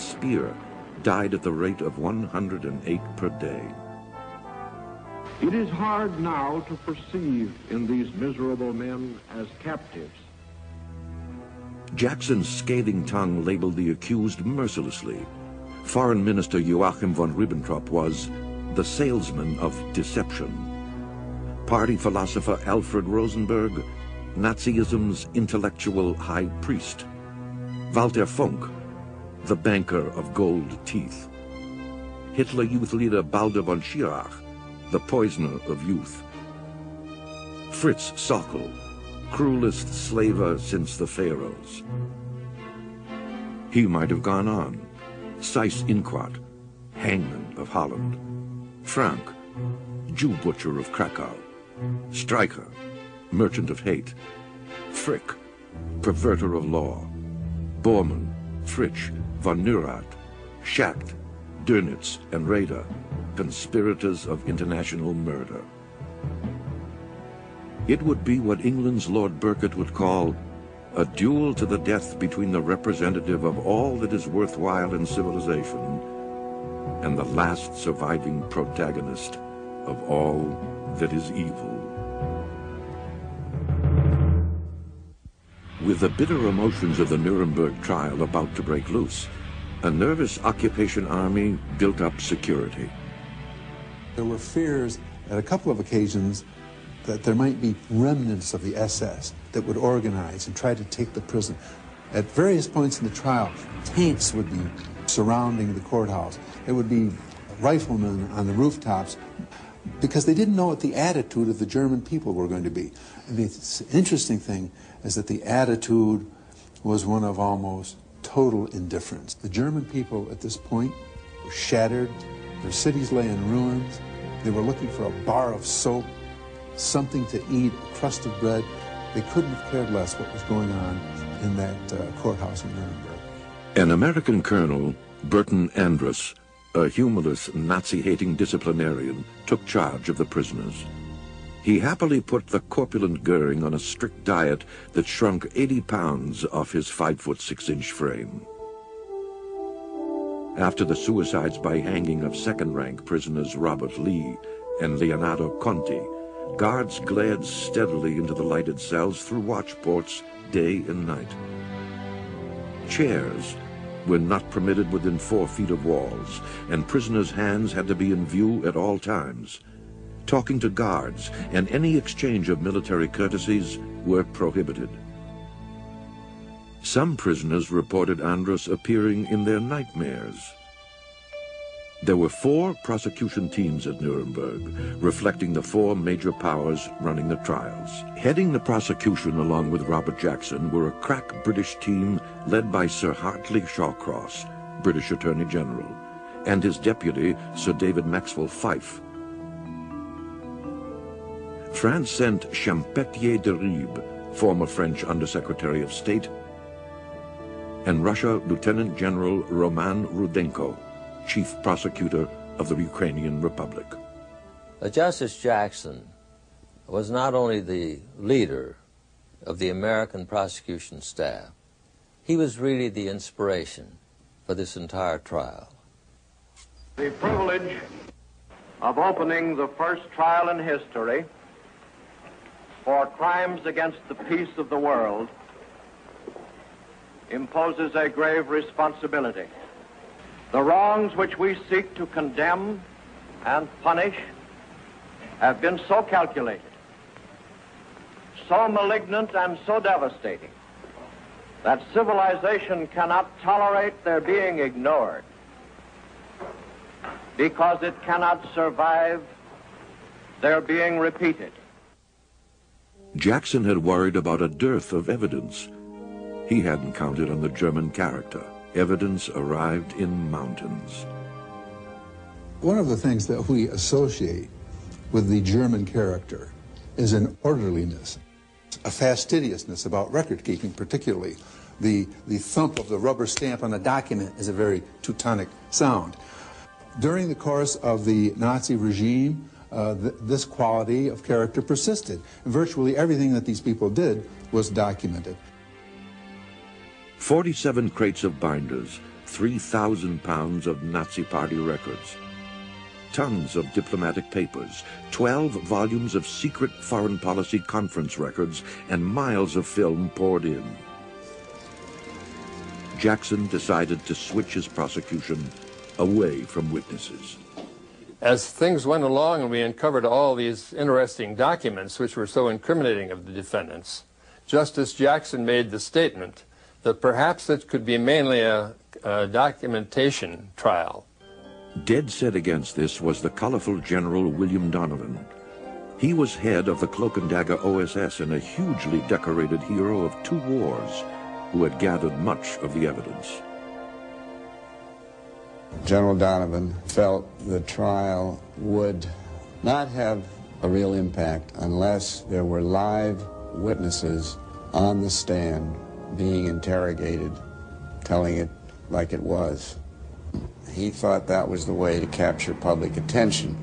spear died at the rate of 108 per day. It is hard now to perceive in these miserable men as captives. Jackson's scathing tongue labeled the accused mercilessly. Foreign Minister Joachim von Ribbentrop was the salesman of deception. Party philosopher Alfred Rosenberg, Nazism's intellectual high priest. Walter Funk, the banker of gold teeth. Hitler Youth leader Baldur von Schirach, the poisoner of youth. Fritz Sockel, cruelest slaver since the pharaohs. He might have gone on. Seyss Inquart, hangman of Holland. Frank, Jew butcher of Krakow. Streicher, merchant of hate. Frick, perverter of law. Bormann, Fritsch, von Neurath, Schacht, Dönitz, and Raeder, conspirators of international murder. It would be what England's Lord Burkitt would call a duel to the death between the representative of all that is worthwhile in civilization and the last surviving protagonist of all that is evil. With the bitter emotions of the Nuremberg trial about to break loose, a nervous occupation army built up security. There were fears at a couple of occasions that there might be remnants of the SS that would organize and try to take the prison. At various points in the trial, tanks would be surrounding the courthouse. There would be riflemen on the rooftops because they didn't know what the attitude of the German people were going to be. And the interesting thing is that the attitude was one of almost total indifference. The German people at this point were shattered. Their cities lay in ruins. They were looking for a bar of soap, something to eat, a crust of bread. They couldn't have cared less what was going on in that courthouse in Nuremberg. An American colonel, Burton Andrus, a humorless, Nazi-hating disciplinarian, took charge of the prisoners. He happily put the corpulent Goering on a strict diet that shrunk 80 pounds off his 5'6" frame. After the suicides by hanging of second-rank prisoners Robert Lee and Leonardo Conti, guards glared steadily into the lighted cells through watchports day and night. Chairs were not permitted within 4 feet of walls, and prisoners' hands had to be in view at all times. Talking to guards and any exchange of military courtesies were prohibited. Some prisoners reported Andrus appearing in their nightmares. There were 4 prosecution teams at Nuremberg, reflecting the 4 major powers running the trials. Heading the prosecution along with Robert Jackson were a crack British team led by Sir Hartley Shawcross, British Attorney General, and his deputy, Sir David Maxwell Fyfe. France sent Champetier de Ribe, former French Undersecretary of State, and Russia Lieutenant General Roman Rudenko, Chief Prosecutor of the Ukrainian Republic. Justice Jackson was not only the leader of the American prosecution staff, he was really the inspiration for this entire trial. The privilege of opening the first trial in history for crimes against the peace of the world imposes a grave responsibility. The wrongs which we seek to condemn and punish have been so calculated, so malignant and so devastating that civilization cannot tolerate their being ignored because it cannot survive their being repeated. Jackson had worried about a dearth of evidence. He hadn't counted on the German character. Evidence arrived in mountains. One of the things that we associate with the German character is an orderliness, a fastidiousness about record keeping, particularly. The thump of the rubber stamp on a document is a very Teutonic sound. During the course of the Nazi regime, this quality of character persisted. Virtually everything that these people did was documented. 47 crates of binders, 3,000 pounds of Nazi Party records, tons of diplomatic papers, 12 volumes of secret foreign policy conference records, and miles of film poured in. Jackson decided to switch his prosecution away from witnesses. As things went along and we uncovered all these interesting documents which were so incriminating of the defendants, Justice Jackson made the statement that perhaps it could be mainly a documentation trial. Dead set against this was the colorful General William Donovan. He was head of the Cloak and Dagger OSS and a hugely decorated hero of 2 wars who had gathered much of the evidence. General Donovan felt the trial would not have a real impact unless there were live witnesses on the stand being interrogated, telling it like it was. He thought that was the way to capture public attention.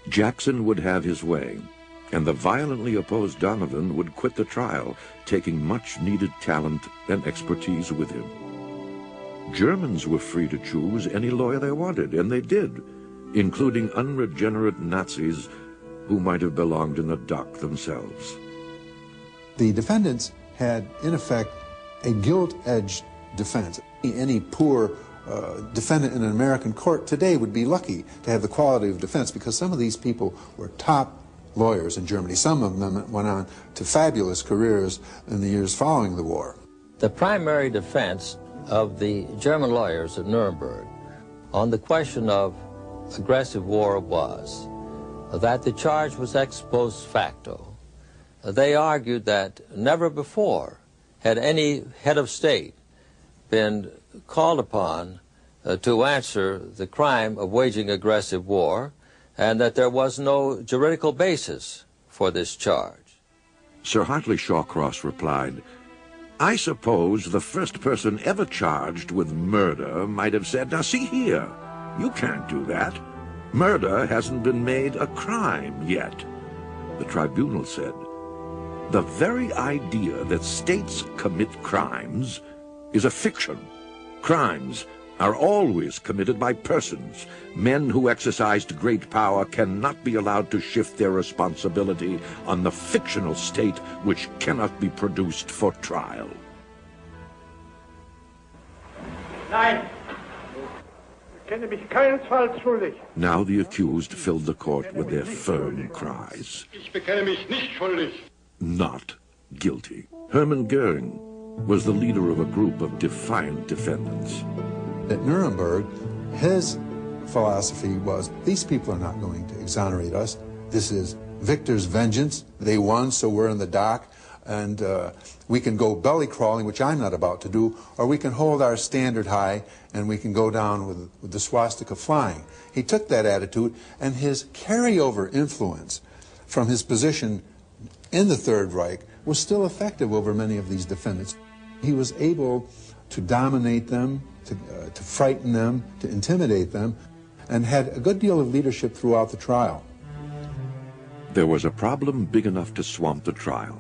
Jackson would have his way, and the violently opposed Donovan would quit the trial, taking much-needed talent and expertise with him. Germans were free to choose any lawyer they wanted, and they did, including unregenerate Nazis who might have belonged in the dock themselves. The defendants had, in effect, a gilt-edged defense. Any poor defendant in an American court today would be lucky to have the quality of defense, because some of these people were top lawyers in Germany. Some of them went on to fabulous careers in the years following the war. The primary defense of the German lawyers at Nuremberg on the question of aggressive war was that the charge was ex post facto. They argued that never before had any head of state been called upon to answer the crime of waging aggressive war, and that there was no juridical basis for this charge. Sir Hartley Shawcross replied, "I suppose the first person ever charged with murder might have said, 'Now see here, you can't do that. Murder hasn't been made a crime yet.' The tribunal said, 'The very idea that states commit crimes is a fiction. Crimes are always committed by persons. Men who exercised great power cannot be allowed to shift their responsibility on the fictional state which cannot be produced for trial.'" Nein! Ich kenne mich keinesfalls schuldig. Now the accused filled the court with their firm cries. Ich bekenne mich nicht schuldig. Not guilty. Hermann Goering was the leader of a group of defiant defendants. At Nuremberg, his philosophy was, these people are not going to exonerate us. This is victor's vengeance. They won, so we're in the dock, and we can go belly crawling, which I'm not about to do, or we can hold our standard high and we can go down with the swastika flying. He took that attitude, and his carryover influence from his position in the Third Reich was still effective over many of these defendants. He was able to dominate them, to frighten them, to intimidate them, and had a good deal of leadership throughout the trial. There was a problem big enough to swamp the trial.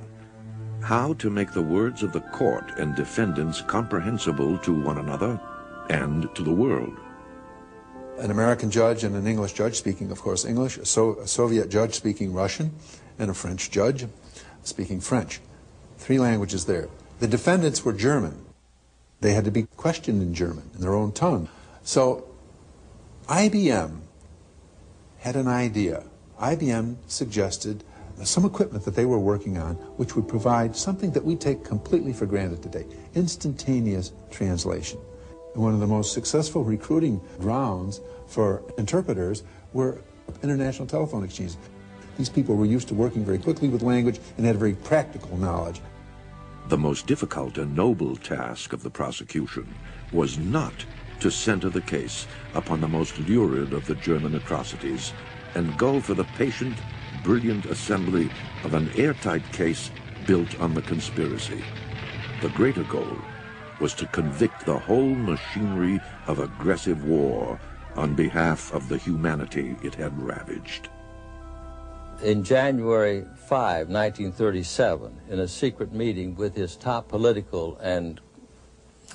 How to make the words of the court and defendants comprehensible to one another and to the world. An American judge and an English judge speaking, of course, English, a Soviet judge speaking Russian, and a French judge speaking French. 3 languages there. The defendants were German. They had to be questioned in German, in their own tongue. So IBM had an idea. IBM suggested some equipment that they were working on which would provide something that we take completely for granted today, instantaneous translation. And one of the most successful recruiting grounds for interpreters were international telephone exchanges. These people were used to working very quickly with language and had very practical knowledge. The most difficult and noble task of the prosecution was not to center the case upon the most lurid of the German atrocities and go for the patient, brilliant assembly of an airtight case built on the conspiracy. The greater goal was to convict the whole machinery of aggressive war on behalf of the humanity it had ravaged. In January 5, 1937, in a secret meeting with his top political and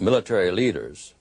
military leaders,